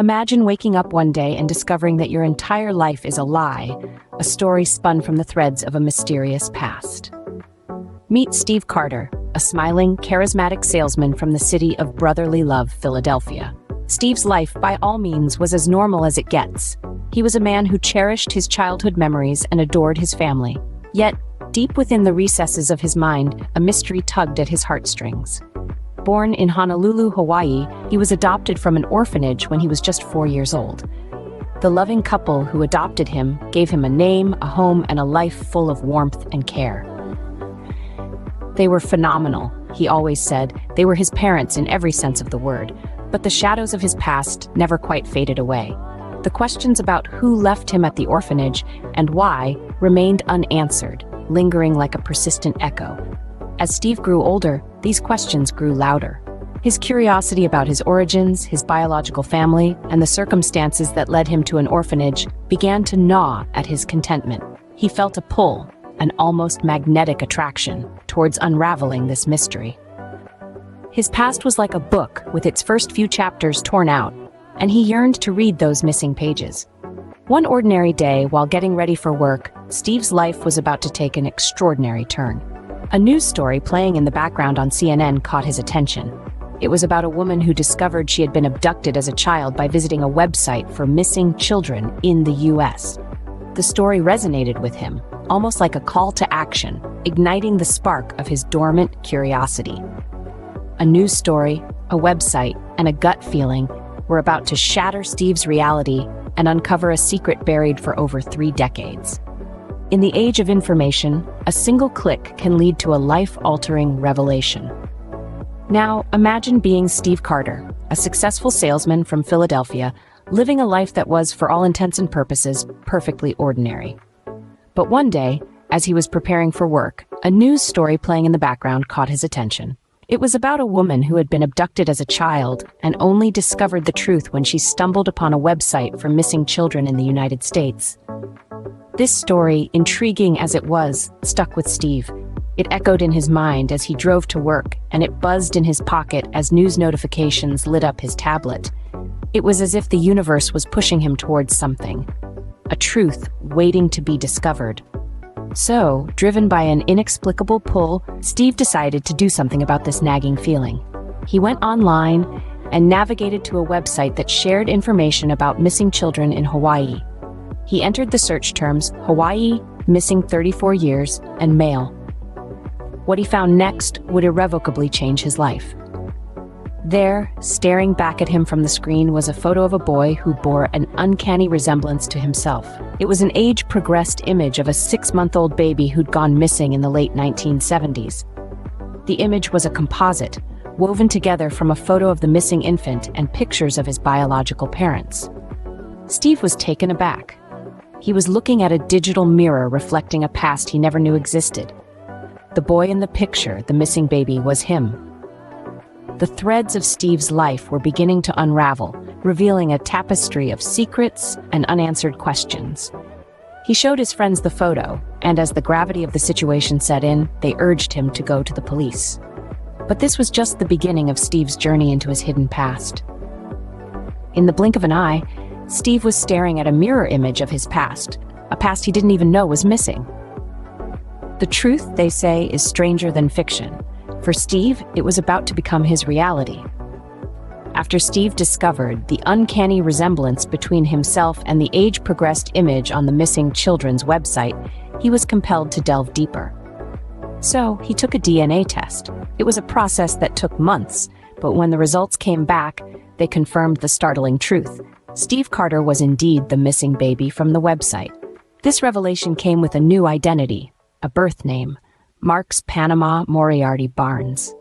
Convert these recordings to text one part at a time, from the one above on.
Imagine waking up one day and discovering that your entire life is a lie, a story spun from the threads of a mysterious past. Meet Steve Carter, a smiling, charismatic salesman from the city of brotherly love, Philadelphia. Steve's life, by all means, was as normal as it gets. He was a man who cherished his childhood memories and adored his family. Yet, deep within the recesses of his mind, a mystery tugged at his heartstrings. Born in Honolulu, Hawaii, he was adopted from an orphanage when he was just 4 years old. The loving couple who adopted him gave him a name, a home, and a life full of warmth and care. They were phenomenal, he always said. They were his parents in every sense of the word. But the shadows of his past never quite faded away. The questions about who left him at the orphanage and why remained unanswered, lingering like a persistent echo. As Steve grew older, these questions grew louder. His curiosity about his origins, his biological family, and the circumstances that led him to an orphanage began to gnaw at his contentment. He felt a pull, an almost magnetic attraction, towards unraveling this mystery. His past was like a book with its first few chapters torn out, and he yearned to read those missing pages. One ordinary day, while getting ready for work, Steve's life was about to take an extraordinary turn. A news story playing in the background on CNN caught his attention. It was about a woman who discovered she had been abducted as a child by visiting a website for missing children in the US. The story resonated with him, almost like a call to action, igniting the spark of his dormant curiosity. A news story, a website, and a gut feeling were about to shatter Steve's reality and uncover a secret buried for over 3 decades. In the age of information, a single click can lead to a life-altering revelation. Now, imagine being Steve Carter, a successful salesman from Philadelphia, living a life that was, for all intents and purposes, perfectly ordinary. But one day, as he was preparing for work, a news story playing in the background caught his attention. It was about a woman who had been abducted as a child and only discovered the truth when she stumbled upon a website for missing children in the United States. This story, intriguing as it was, stuck with Steve. It echoed in his mind as he drove to work, and it buzzed in his pocket as news notifications lit up his tablet. It was as if the universe was pushing him towards something, a truth waiting to be discovered. So, driven by an inexplicable pull, Steve decided to do something about this nagging feeling. He went online and navigated to a website that shared information about missing children in Hawaii. He entered the search terms Hawaii, missing 34 years, and male. What he found next would irrevocably change his life. There, staring back at him from the screen, was a photo of a boy who bore an uncanny resemblance to himself. It was an age-progressed image of a 6-month-old baby who'd gone missing in the late 1970s. The image was a composite, woven together from a photo of the missing infant and pictures of his biological parents. Steve was taken aback. He was looking at a digital mirror reflecting a past he never knew existed. The boy in the picture, the missing baby, was him. The threads of Steve's life were beginning to unravel, revealing a tapestry of secrets and unanswered questions. He showed his friends the photo, and as the gravity of the situation set in, they urged him to go to the police. But this was just the beginning of Steve's journey into his hidden past. In the blink of an eye, Steve was staring at a mirror image of his past, a past he didn't even know was missing. The truth, they say, is stranger than fiction. For Steve, it was about to become his reality. After Steve discovered the uncanny resemblance between himself and the age-progressed image on the missing children's website, he was compelled to delve deeper. So, he took a DNA test. It was a process that took months, but when the results came back, they confirmed the startling truth. Steve Carter was indeed the missing baby from the website. This revelation came with a new identity, a birth name, Marks Panama Moriarty Barnes.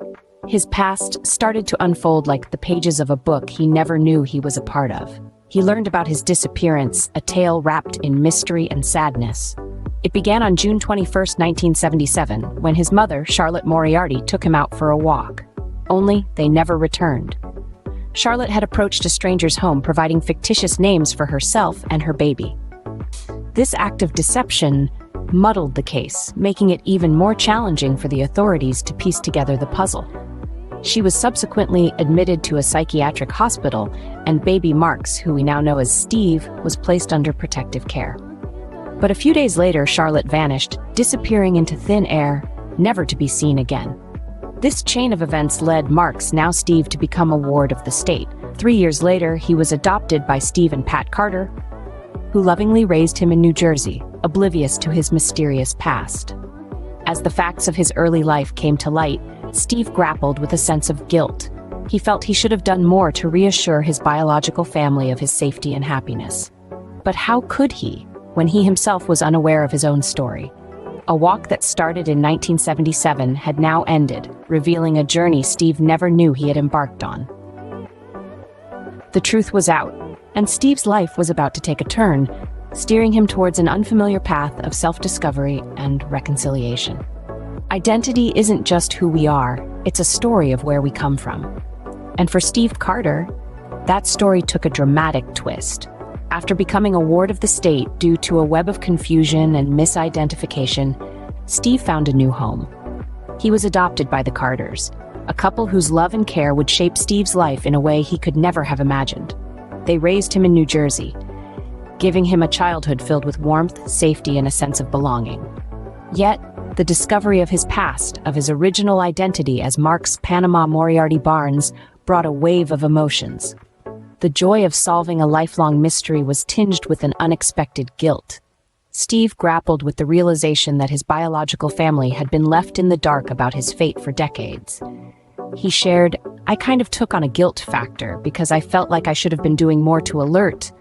His past started to unfold like the pages of a book he never knew he was a part of. He learned about his disappearance, a tale wrapped in mystery and sadness. It began on June 21, 1977, when his mother, Charlotte Moriarty, took him out for a walk. Only, they never returned. Charlotte had approached a stranger's home, providing fictitious names for herself and her baby. This act of deception muddled the case, making it even more challenging for the authorities to piece together the puzzle. She was subsequently admitted to a psychiatric hospital, and baby Marks, who we now know as Steve, was placed under protective care. But a few days later, Charlotte vanished, disappearing into thin air, never to be seen again. This chain of events led Marks, now Steve, to become a ward of the state. 3 years later, he was adopted by Steve and Pat Carter, who lovingly raised him in New Jersey, oblivious to his mysterious past. As the facts of his early life came to light, Steve grappled with a sense of guilt. He felt he should have done more to reassure his biological family of his safety and happiness. But how could he, when he himself was unaware of his own story? A walk that started in 1977 had now ended, revealing a journey Steve never knew he had embarked on. The truth was out, and Steve's life was about to take a turn, steering him towards an unfamiliar path of self-discovery and reconciliation. Identity isn't just who we are, it's a story of where we come from. And for Steve Carter, that story took a dramatic twist. After becoming a ward of the state due to a web of confusion and misidentification, Steve found a new home. He was adopted by the Carters, a couple whose love and care would shape Steve's life in a way he could never have imagined. They raised him in New Jersey, giving him a childhood filled with warmth, safety, and a sense of belonging. Yet, the discovery of his past, of his original identity as Marks Panama Moriarty Barnes, brought a wave of emotions. The joy of solving a lifelong mystery was tinged with an unexpected guilt. Steve grappled with the realization that his biological family had been left in the dark about his fate for decades. He shared, "I kind of took on a guilt factor because I felt like I should have been doing more to alert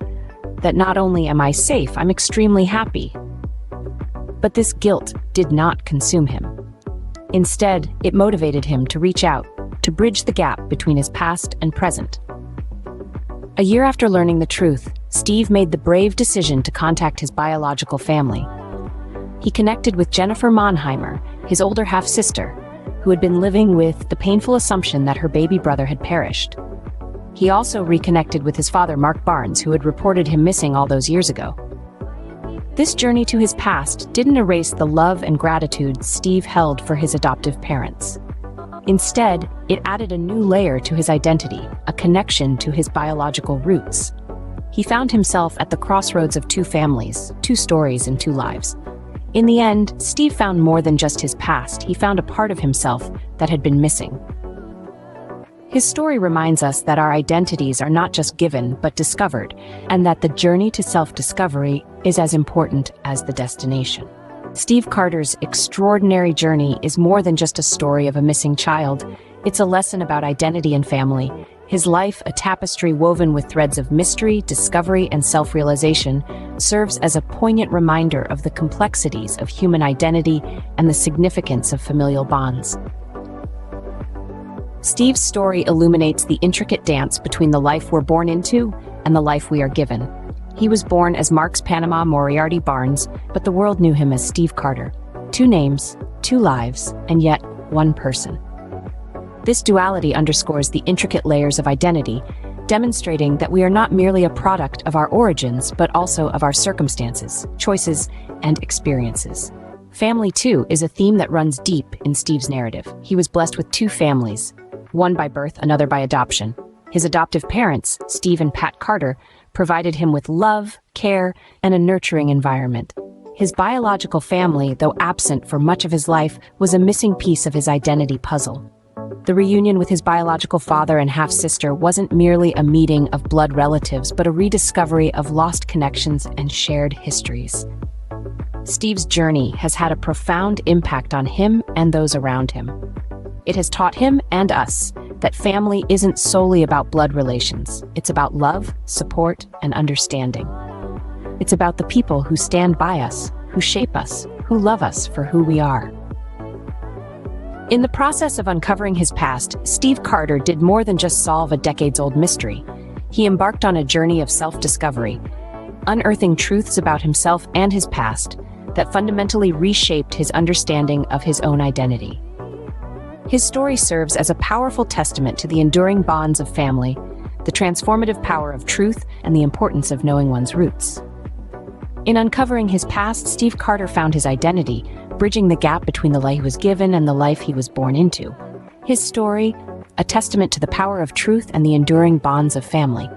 that not only am I safe, I'm extremely happy." But this guilt did not consume him. Instead, it motivated him to reach out, to bridge the gap between his past and present. A year after learning the truth, Steve made the brave decision to contact his biological family. He connected with Jennifer Monheimer, his older half-sister, who had been living with the painful assumption that her baby brother had perished. He also reconnected with his father, Mark Barnes, who had reported him missing all those years ago. This journey to his past didn't erase the love and gratitude Steve held for his adoptive parents. Instead, it added a new layer to his identity, a connection to his biological roots. He found himself at the crossroads of two families, two stories, and two lives. In the end, Steve found more than just his past. He found a part of himself that had been missing. His story reminds us that our identities are not just given, but discovered, and that the journey to self-discovery is as important as the destination. Steve Carter's extraordinary journey is more than just a story of a missing child. It's a lesson about identity and family. His life, a tapestry woven with threads of mystery, discovery, and self-realization, serves as a poignant reminder of the complexities of human identity and the significance of familial bonds. Steve's story illuminates the intricate dance between the life we're born into and the life we are given. He was born as Marks Panama Moriarty Barnes, but the world knew him as Steve Carter. Two names, two lives, and yet one person. This duality underscores the intricate layers of identity, demonstrating that we are not merely a product of our origins, but also of our circumstances, choices, and experiences. Family, too, is a theme that runs deep in Steve's narrative. He was blessed with two families, one by birth, another by adoption. His adoptive parents, Steve and Pat Carter, provided him with love, care, and a nurturing environment. His biological family, though absent for much of his life, was a missing piece of his identity puzzle. The reunion with his biological father and half-sister wasn't merely a meeting of blood relatives, but a rediscovery of lost connections and shared histories. Steve's journey has had a profound impact on him and those around him. It has taught him and us that family isn't solely about blood relations. It's about love, support, and understanding. It's about the people who stand by us, who shape us, who love us for who we are. In the process of uncovering his past, Steve Carter did more than just solve a decades-old mystery. He embarked on a journey of self-discovery, unearthing truths about himself and his past that fundamentally reshaped his understanding of his own identity. His story serves as a powerful testament to the enduring bonds of family, the transformative power of truth, and the importance of knowing one's roots. In uncovering his past, Steve Carter found his identity, bridging the gap between the life he was given and the life he was born into. His story, a testament to the power of truth and the enduring bonds of family.